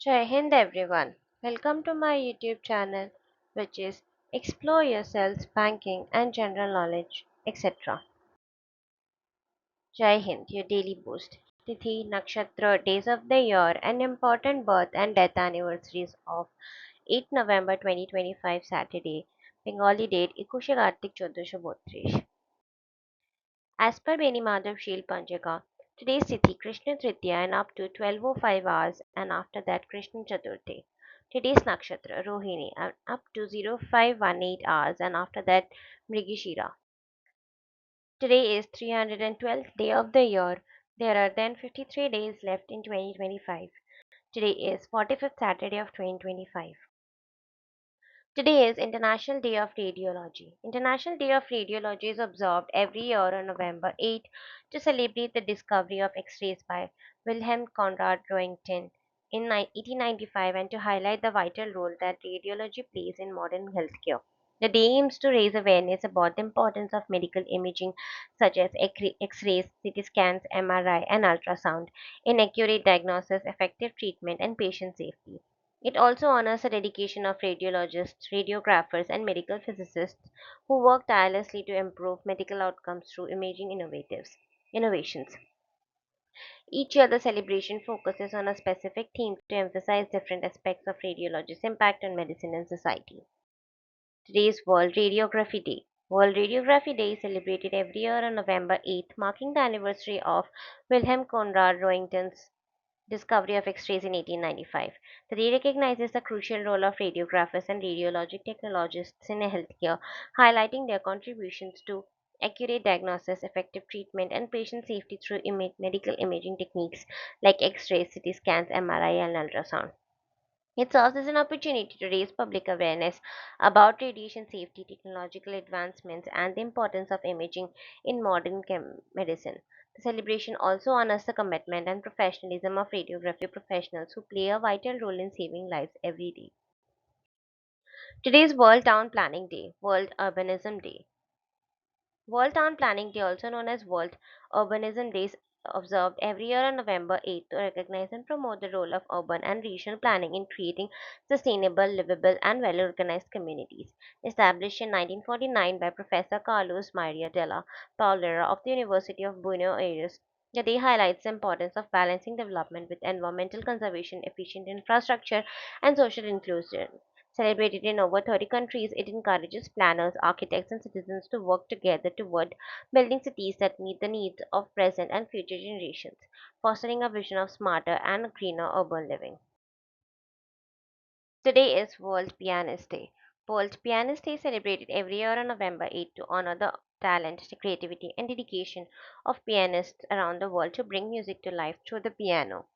Jai Hind everyone. Welcome to my YouTube channel, which is Explore Yourselves, Banking and General Knowledge, etc. Jai Hind, your daily boost. Tithi, Nakshatra, days of the year, and important birth and death anniversaries of 8 November 2025 Saturday, Bengali date 21 Kartik 1432. As per Beni Madhav Shil Panchaka, today's Tithi Krishna Tritiya and up to 12:05 hours and after that Krishna Chaturthi. Today's Nakshatra Rohini and up to 0518 hours and after that Mrigashira. Today is 312th day of the year. There are then 53 days left in 2025. Today is 45th Saturday of 2025. Today is International Day of Radiology. International Day of Radiology is observed every year on November 8 to celebrate the discovery of X-rays by Wilhelm Conrad Roentgen in 1895 and to highlight the vital role that radiology plays in modern healthcare. The day aims to raise awareness about the importance of medical imaging such as X-rays, CT scans, MRI, and ultrasound in accurate diagnosis, effective treatment, and patient safety. It also honors the dedication of radiologists, radiographers, and medical physicists who work tirelessly to improve medical outcomes through imaging innovations. Each year, the celebration focuses on a specific theme to emphasize different aspects of radiology's impact on medicine and society. Today is World Radiography Day. World Radiography Day is celebrated every year on November 8th, marking the anniversary of Wilhelm Conrad Roentgen's discovery of X-rays in 1895. The day recognizes the crucial role of radiographers and radiologic technologists in healthcare, highlighting their contributions to accurate diagnosis, effective treatment, and patient safety through medical imaging techniques like X-rays, CT scans, MRI, and ultrasound. It serves as an opportunity to raise public awareness about radiation safety, technological advancements, and the importance of imaging in modern medicine. The celebration also honors the commitment and professionalism of radiography professionals who play a vital role in saving lives every day. Today is World Town Planning Day, World Urbanism Day. World Town Planning Day, also known as World Urbanism Day, is observed every year on November 8th to recognize and promote the role of urban and regional planning in creating sustainable, livable, and well organized communities. Established in 1949 by Professor Carlos Maria della Paulera of the University of Buenos Aires, the day highlights the importance of balancing development with environmental conservation, efficient infrastructure, and social inclusion. Celebrated in over 30 countries, it encourages planners, architects, and citizens to work together toward building cities that meet the needs of present and future generations, fostering a vision of smarter and greener urban living. Today is World Pianist Day. World Pianist Day is celebrated every year on November 8 to honor the talent, creativity, and dedication of pianists around the world to bring music to life through the piano.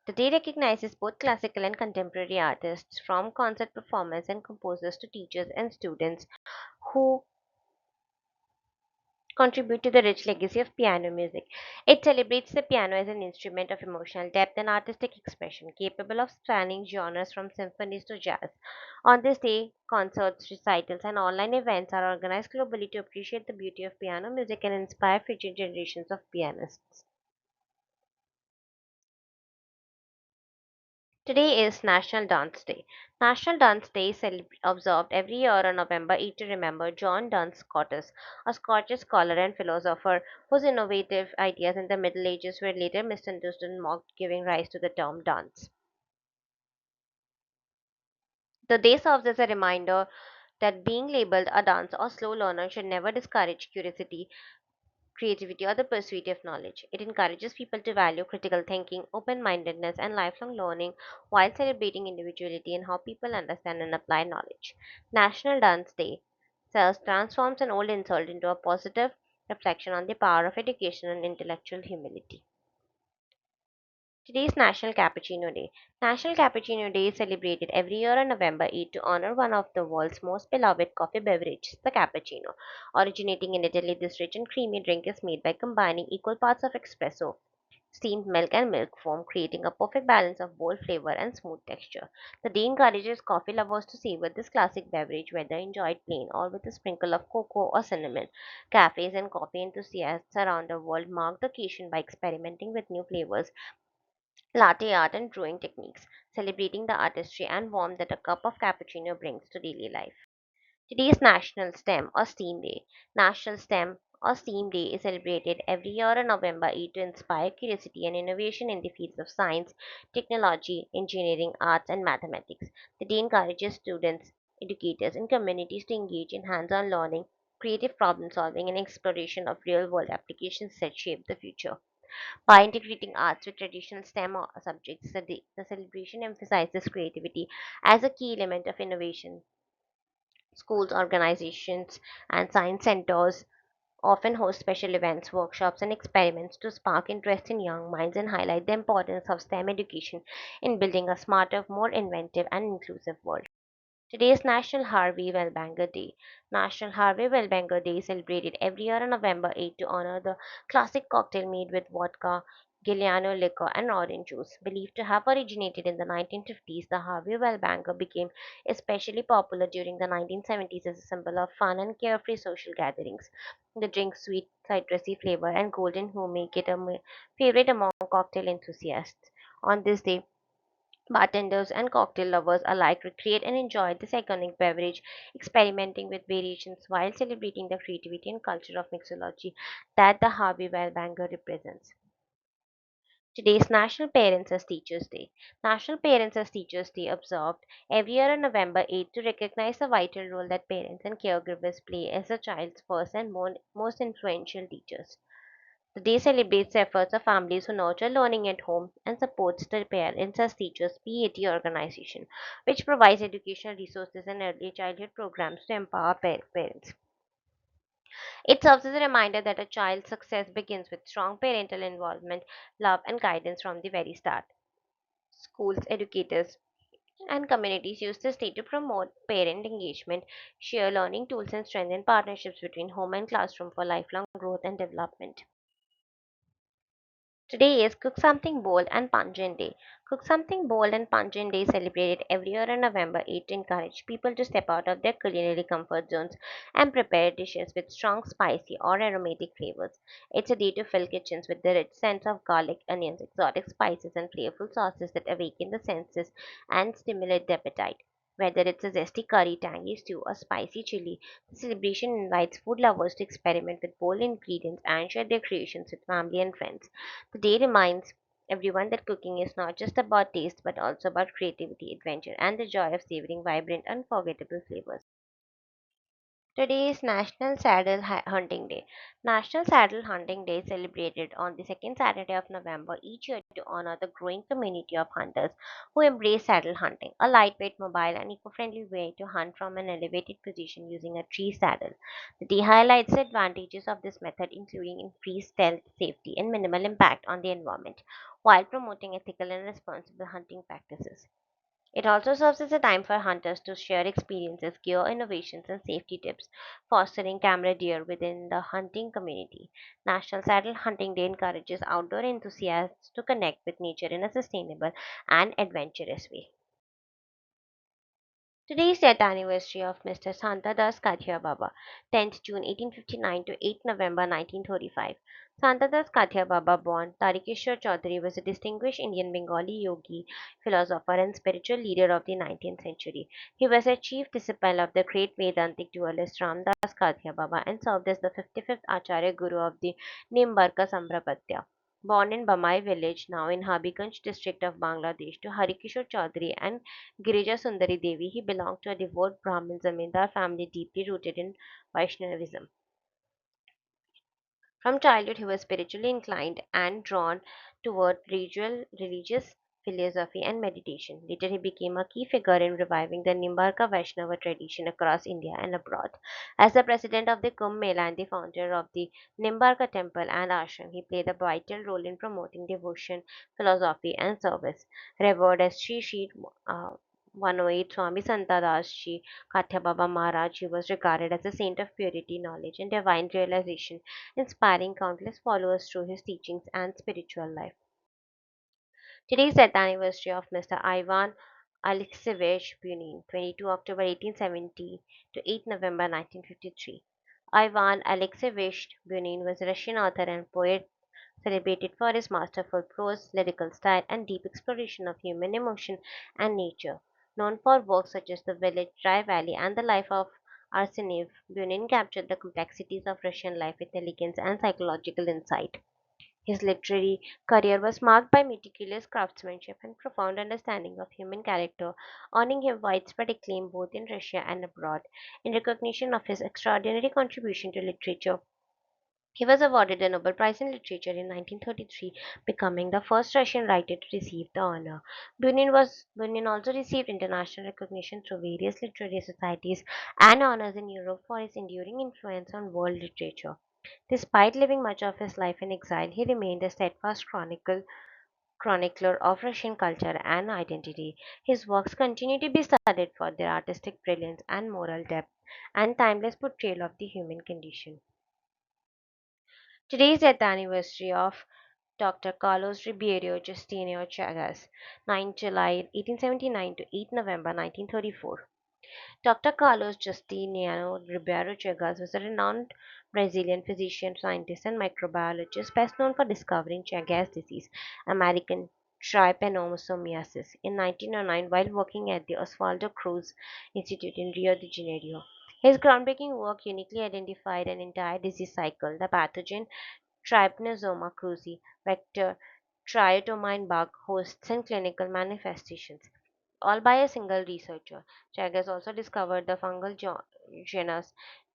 The day recognizes both classical and contemporary artists, from concert performers and composers to teachers and students who contribute to the rich legacy of piano music. It celebrates the piano as an instrument of emotional depth and artistic expression, capable of spanning genres from symphonies to jazz. On this day, concerts, recitals, and online events are organized globally to appreciate the beauty of piano music and inspire future generations of pianists. Today is National Dance Day. National Dance Day is observed every year on November 8 to remember John Duns Scotus, a Scottish scholar and philosopher whose innovative ideas in the Middle Ages were later misunderstood and mocked, giving rise to the term dance. The day serves as a reminder that being labeled a dance or slow learner should never discourage curiosity, creativity, or the pursuit of knowledge. It encourages people to value critical thinking, open mindedness, and lifelong learning while celebrating individuality and how people understand and apply knowledge. National Dance Day transforms an old insult into a positive reflection on the power of education and intellectual humility. Today is National Cappuccino Day. National Cappuccino Day is celebrated every year on November 8 to honor one of the world's most beloved coffee beverages, the cappuccino. Originating in Italy, this rich and creamy drink is made by combining equal parts of espresso, steamed milk, and milk foam, creating a perfect balance of bold flavor and smooth texture. The day encourages coffee lovers to savor this classic beverage, whether enjoyed plain or with a sprinkle of cocoa or cinnamon. Cafes and coffee enthusiasts around the world mark the occasion by experimenting with new flavors latte art, and brewing techniques, celebrating the artistry and warmth that a cup of cappuccino brings to daily life. Today is National STEM or STEAM Day. National STEM or STEAM Day is celebrated every year on November 8 to inspire curiosity and innovation in the fields of science, technology, engineering, arts, and mathematics. The day encourages students, educators, and communities to engage in hands on learning, creative problem solving, and exploration of real world applications that shape the future. By integrating arts with traditional STEM subjects, the celebration emphasizes creativity as a key element of innovation. Schools, organizations, and science centers often host special events, workshops, and experiments to spark interest in young minds and highlight the importance of STEM education in building a smarter, more inventive, and inclusive world. Today is National Harvey Wellbanger Day. National Harvey Wellbanger Day is celebrated every year on November 8 to honor the classic cocktail made with vodka, Giuliano liquor, and orange juice. Believed to have originated in the 1950s, the Harvey Wellbanger became especially popular during the 1970s as a symbol of fun and carefree social gatherings. The drink's sweet, citrusy flavor and golden hue make it a favorite among cocktail enthusiasts. On this day, bartenders and cocktail lovers alike recreate and enjoy this iconic beverage, experimenting with variations while celebrating the creativity and culture of mixology that the Harvey Wellbanger represents. Today is National Parents as Teachers Day. National Parents as Teachers Day observed every year on November 8 to recognize the vital role that parents and caregivers play as a child's first and most influential teachers. The day celebrates the efforts of families who nurture learning at home and supports the Parents as Teachers PAT organization, which provides educational resources and early childhood programs to empower parents. It serves as a reminder that a child's success begins with strong parental involvement, love, and guidance from the very start. Schools, educators, and communities use this day to promote parent engagement, share learning tools, and strengthen partnerships between home and classroom for lifelong growth and development. Today is Cook Something Bold and Pungent Day. Cook Something Bold and Pungent Day is celebrated every year on November 8 to encourage people to step out of their culinary comfort zones and prepare dishes with strong, spicy, or aromatic flavors. It's a day to fill kitchens with the rich scents of garlic, onions, exotic spices, and flavorful sauces that awaken the senses and stimulate the appetite. Whether it's a zesty curry, tangy stew, or spicy chili, the celebration invites food lovers to experiment with bold ingredients and share their creations with family and friends. The day reminds everyone that cooking is not just about taste but also about creativity, adventure, and the joy of savoring vibrant, unforgettable flavors. Today is National Hunting Day. National Saddle Hunting Day is celebrated on the second Saturday of November each year to honor the growing community of hunters who embrace saddle hunting, a lightweight, mobile, and eco friendly way to hunt from an elevated position using a tree saddle. The day highlights the advantages of this method, including increased stealth, safety, and minimal impact on the environment, while promoting ethical and responsible hunting practices. It also serves as a time for hunters to share experiences, gear innovations, and safety tips, fostering camaraderie within the hunting community. National Saddle Hunting Day encourages outdoor enthusiasts to connect with nature in a sustainable and adventurous way. Today is the death anniversary of Mr. Santa Das Kathia Baba, 10th June 1859 to 8th November 1935. Santa Das Kathia Baba, born Tarikeshwar Chaudhary, was a distinguished Indian Bengali yogi, philosopher, and spiritual leader of the 19th century. He was a chief disciple of the great Vedantic dualist Ram Das Kathia Baba and served as the 55th Acharya Guru of the Nimbarka Samprapatya. Born in Bamai village, now in Habiganj district of Bangladesh, to Harikishore Chaudhary and Girija Sundari Devi, he belonged to a devout Brahmin zamindar family deeply rooted in Vaishnavism. From childhood, he was spiritually inclined and drawn toward religious philosophy and meditation. Later, he became a key figure in reviving the Nimbarka Vaishnava tradition across India and abroad. As the president of the Kumbh Mela and the founder of the Nimbarka temple and ashram, he played a vital role in promoting devotion, philosophy, and service. Revered as Sri 108 Swami Santadas Ji Katha Baba Maharaj, he was regarded as a saint of purity, knowledge, and divine realization, inspiring countless followers through his teachings and spiritual life. Today is the death anniversary of Mr. Ivan Alexeyevich Bunin, 22 October 1870 to 8 November 1953. Ivan Alexeyevich Bunin was a Russian author and poet celebrated for his masterful prose, lyrical style, and deep exploration of human emotion and nature. Known for works such as The Village, Dry Valley, and The Life of Arseniev, Bunin captured the complexities of Russian life with elegance and psychological insight. His literary career was marked by meticulous craftsmanship and profound understanding of human character, earning him widespread acclaim both in Russia and abroad. In recognition of his extraordinary contribution to literature, he was awarded the Nobel Prize in Literature in 1933, becoming the first Russian writer to receive the honor. Bunin also received international recognition through various literary societies and honors in Europe for his enduring influence on world literature. Despite living much of his life in exile, he remained a steadfast chronicler of Russian culture and identity. His works continue to be studied for their artistic brilliance and moral depth and timeless portrayal of the human condition. Today is the anniversary of Dr. Carlos Ribeiro Justino Chagas, 9 July 1879 to 8 November 1934. Dr. Carlos Justiniano Ribeiro Chagas was a renowned Brazilian physician, scientist, and microbiologist best known for discovering Chagas disease, American trypanosomiasis, in 1909 while working at the Oswaldo Cruz Institute in Rio de Janeiro. His groundbreaking work uniquely identified an entire disease cycle, the pathogen Trypanosoma cruzi, vector, triotomine bug, hosts, and clinical manifestations, all by a single researcher. Chagas also discovered the fungal genus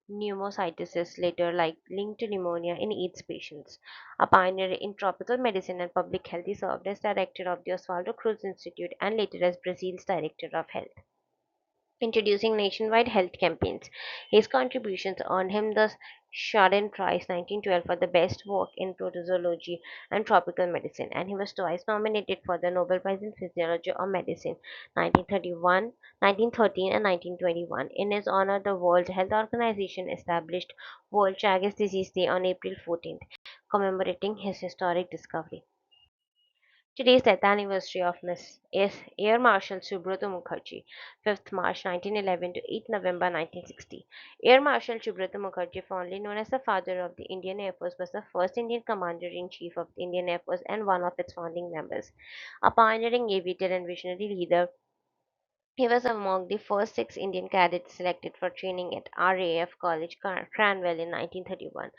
pneumocystis, later linked to pneumonia in AIDS patients. A pioneer in tropical medicine and public health, he served as director of the Oswaldo Cruz Institute and later as Brazil's director of health, introducing nationwide health campaigns. His contributions earned him the Schaden Prize 1912 for the best work in protozoology and tropical medicine, and he was twice nominated for the Nobel Prize in Physiology or Medicine 1931, 1913, and 1921. In his honor, the World Health Organization established World Chagas Disease Day on April 14th, commemorating his historic discovery. Today's death anniversary of Miss Air Marshal Subrata Mukherjee, 5th March 1911 to 8th November 1960. Air Marshal Subrata Mukherjee, fondly known as the father of the Indian Air Force, was the first Indian Commander-in-Chief of the Indian Air Force and one of its founding members. A pioneering aviator and visionary leader, he was among the first six Indian cadets selected for training at RAF College Cranwell in 1931.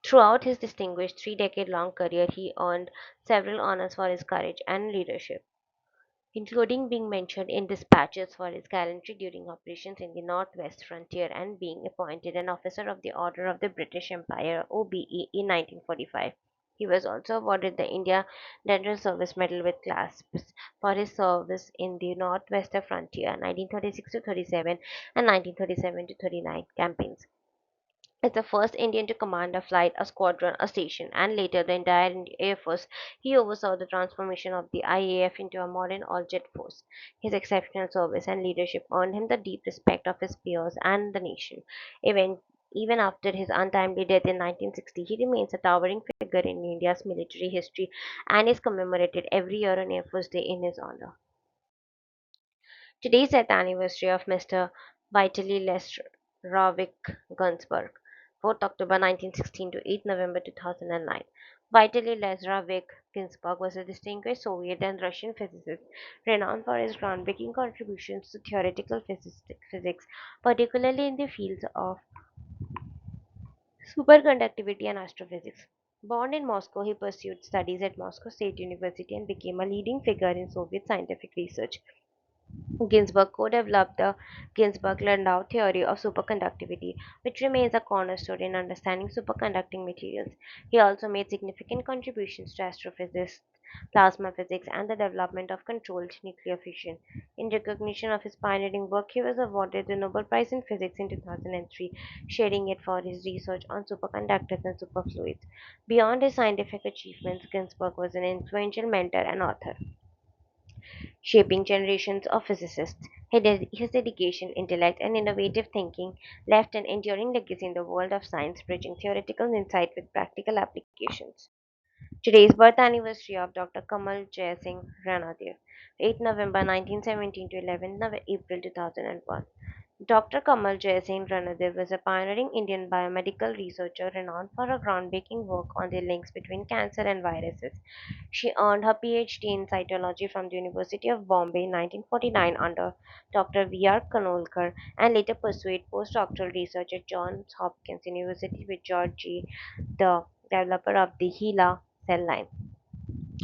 Throughout his distinguished three-decade-long career, he earned several honors for his courage and leadership, including being mentioned in dispatches for his gallantry during operations in the Northwest Frontier and being appointed an Officer of the Order of the British Empire (OBE) in 1945. He was also awarded the India Dental Service Medal with clasps for his service in the Northwestern Frontier 1936 to 37 and 1937 to 39 campaigns. As the first Indian to command a flight, a squadron, a station, and later the entire Air Force, he oversaw the transformation of the IAF into a modern all-jet force. His exceptional service and leadership earned him the deep respect of his peers and the nation. Even after his untimely death in 1960, he remains a towering figure in India's military history and is commemorated every year on Air Force Day in his honor. Today is the anniversary of Mr. Vitaly Lesravik Gunsberg, 4th October 1916 to 8th November 2009. Vitaly Lesravik Ginsburg was a distinguished Soviet and Russian physicist renowned for his groundbreaking contributions to theoretical physics, particularly in the fields of superconductivity and astrophysics. Born in Moscow, he pursued studies at Moscow State University and became a leading figure in Soviet scientific research. Ginsburg co-developed the Ginsburg-Landau theory of superconductivity, which remains a cornerstone in understanding superconducting materials. He also made significant contributions to astrophysics, plasma physics, and the development of controlled nuclear fission. In recognition of his pioneering work, he was awarded the Nobel Prize in Physics in 2003, sharing it for his research on superconductors and superfluids. Beyond his scientific achievements, Ginsburg was an influential mentor and author, shaping generations of physicists. His dedication, intellect, and innovative thinking left an enduring legacy in the world of science, bridging theoretical insight with practical applications. Today's birth anniversary of Dr. Kamal Jai Singh Ranadev, 8 November 1917 to 11 April 2001. Dr. Kamal Jaisingh Ranade was a pioneering Indian biomedical researcher renowned for her groundbreaking work on the links between cancer and viruses. She earned her PhD in cytology from the University of Bombay in 1949 under Dr. V.R. Kanolkar and later pursued postdoctoral research at Johns Hopkins University with George G., the developer of the HeLa cell line.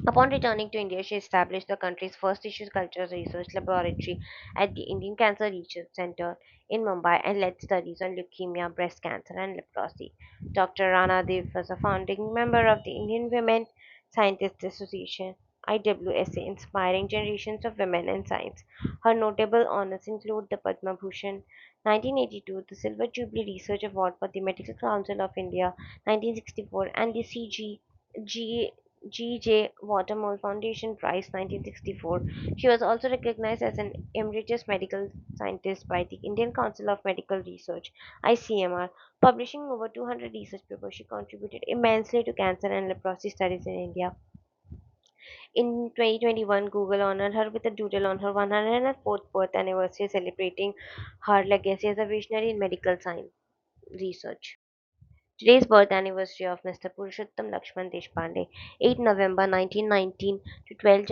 Upon returning to India, she established the country's first tissue culture research laboratory at the Indian Cancer Research Center in Mumbai and led studies on leukemia, breast cancer, and leprosy. Dr. Rana Dev was a founding member of the Indian Women Scientists Association (IWSA), inspiring generations of women in science. Her notable honors include the Padma Bhushan 1982, the Silver Jubilee Research Award for the Medical Council of India 1964, and the G.J. Watermole Foundation Prize 1964. She was also recognized as an emeritus medical scientist by the Indian Council of Medical Research (ICMR). Publishing over 200 research papers, she contributed immensely to cancer and leprosy studies in India. In 2021, Google honored her with a doodle on her 104th birth anniversary, celebrating her legacy as a visionary in medical science research. Today's birth anniversary of Mr. Purushottam Lakshman Deshpande, 8 November 1919 to 12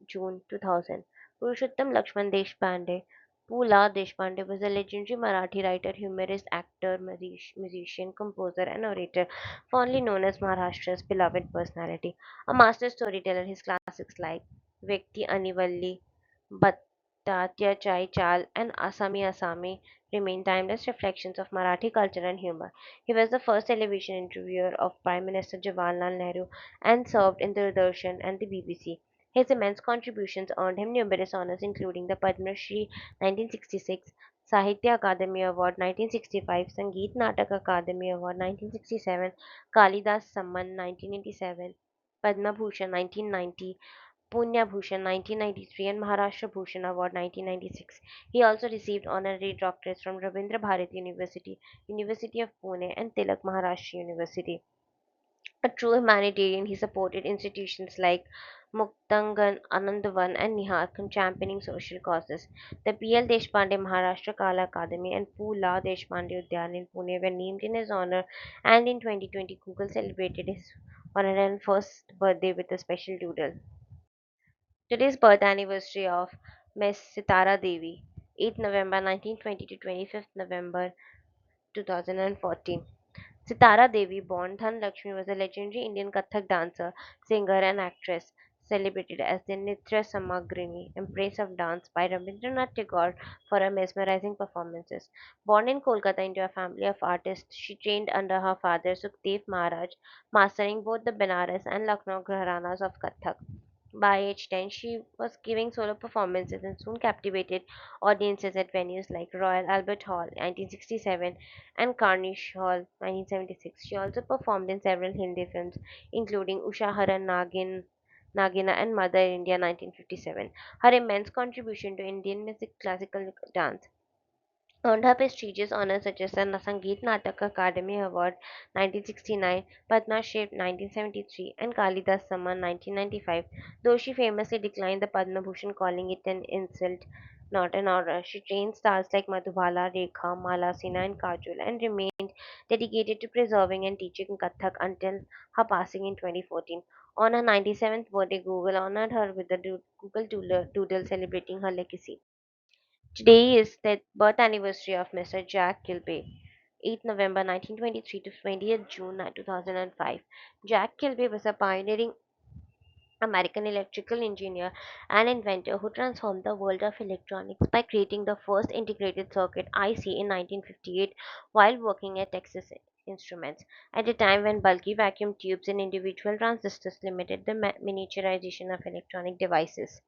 June 2000. Purushottam Lakshman Deshpande, Pula Deshpande was a legendary Marathi writer, humorist, actor, musician, composer, and orator, fondly known as Maharashtra's beloved personality. A master storyteller, his classics like Vyakti Anivalli, Battatya Chai Chal, and Asami Asami remain timeless reflections of Marathi culture and humor. He was the first television interviewer of Prime Minister Jawaharlal Nehru and served in the Doordarshan and the BBC. His immense contributions earned him numerous honors, including the Padma Shri 1966, Sahitya Akademi Award 1965, Sangeet Natak Akademi Award 1967, Kalidas Samman 1987, Padma Bhushan 1990, Punya Bhushan 1993, and Maharashtra Bhushan Award 1996. He also received honorary doctorates from Rabindra Bharati University, University of Pune, and Tilak Maharashtra University. A true humanitarian, he supported institutions like Muktangan, Anandavan, and Niharkan, championing social causes. The P.L. Deshpande Maharashtra Kala Academy and Pula Deshpande Udyan in Pune were named in his honor, and in 2020, Google celebrated his 101st birthday with a special doodle. Today's birth anniversary of Miss Sitara Devi, 8 November 1920 to 25th November 2014. Sitara Devi, born Dhan Lakshmi, was a legendary Indian Kathak dancer, singer, and actress, celebrated as the Nitya Samagrini, Empress of Dance, by Rabindranath Tagore for her mesmerizing performances. Born in Kolkata into a family of artists, she trained under her father Sukhdev Maharaj, mastering both the Benares and Lucknow gharanas of Kathak. By age 10, she was giving solo performances and soon captivated audiences at venues like Royal Albert Hall 1967 and Carnegie Hall 1976. She also performed in several Hindi films, including Usha Haran Nagina and Mother India 1957. Her immense contribution to Indian music classical dance earned her prestigious honors such as the Sangeet Natak Academy Award 1969, Padma Shri 1973, and Kalidas Samman 1995, though she famously declined the Padma Bhushan, calling it an insult, not an honor. She trained stars like Madhubala, Rekha, Malasina, and Kajol and remained dedicated to preserving and teaching Kathak until her passing in 2014. On her 97th birthday, Google honored her with the Google Doodle celebrating her legacy. Today is the birth anniversary of Mr. Jack Kilby, 8 November 1923 to 20th June 2005. Jack Kilby was a pioneering American electrical engineer and inventor who transformed the world of electronics by creating the first integrated circuit IC in 1958 while working at Texas Instruments at a time when bulky vacuum tubes and individual transistors limited the miniaturization of electronic devices.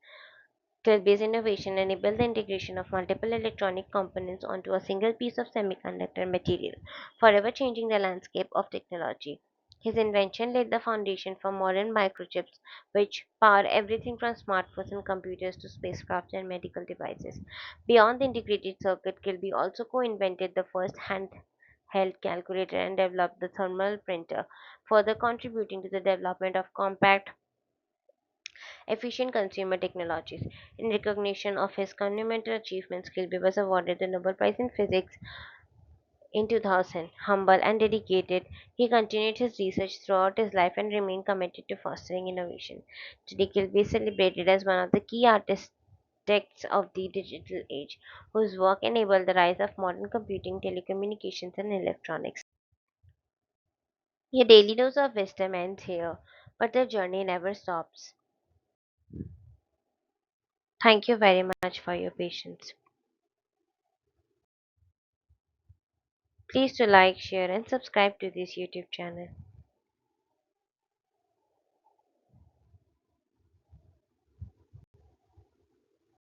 Cell-based innovation enabled the integration of multiple electronic components onto a single piece of semiconductor material, forever changing the landscape of technology. His invention laid the foundation for modern microchips, which power everything from smartphones and computers to spacecraft and medical devices. Beyond the integrated circuit, Kilby also co-invented the first handheld calculator and developed the thermal printer, further contributing to the development of compact efficient consumer technologies. In recognition of his monumental achievements, Kilby was awarded the Nobel Prize in Physics in 2000. Humble and dedicated, he continued his research throughout his life and remained committed to fostering innovation. Today, Kilby is celebrated as one of the key artists of the digital age, whose work enabled the rise of modern computing, telecommunications, and electronics. Your daily dose of wisdom ends here, but the journey never stops. Thank you very much for your patience. Please to like, share, and subscribe to this YouTube channel.